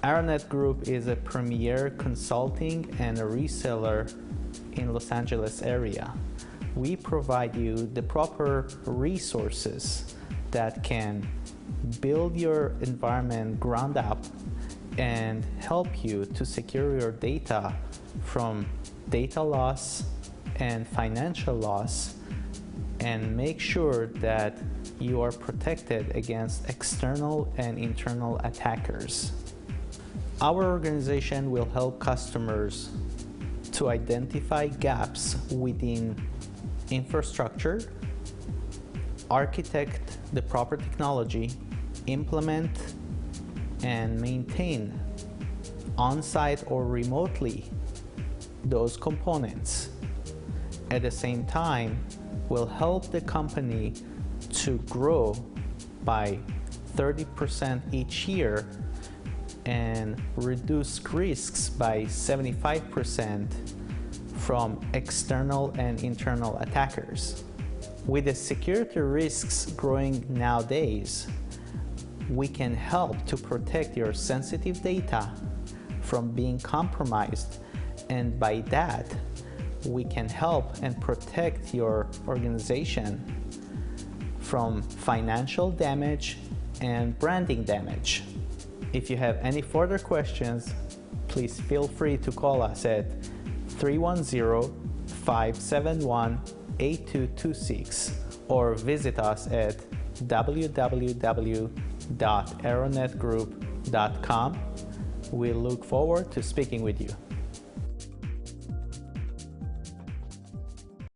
Aeronet Group is a premier consulting and a reseller in Los Angeles area. We provide you the proper resources that can build your environment ground up and help you to secure your data from data loss and financial loss, and make sure that you are protected against external and internal attackers. Our organization will help customers to identify gaps within infrastructure, architect the proper technology, implement and maintain on-site or remotely those components. At the same time, will help the company to grow by 30% each year and reduce risks by 75% from external and internal attackers. With the security risks growing nowadays, we can help to protect your sensitive data from being compromised, and by that, we can help and protect your organization from financial damage and branding damage. If you have any further questions, please feel free to call us at 310-571-8226 or visit us at www.aeronetgroup.com. We look forward to speaking with you.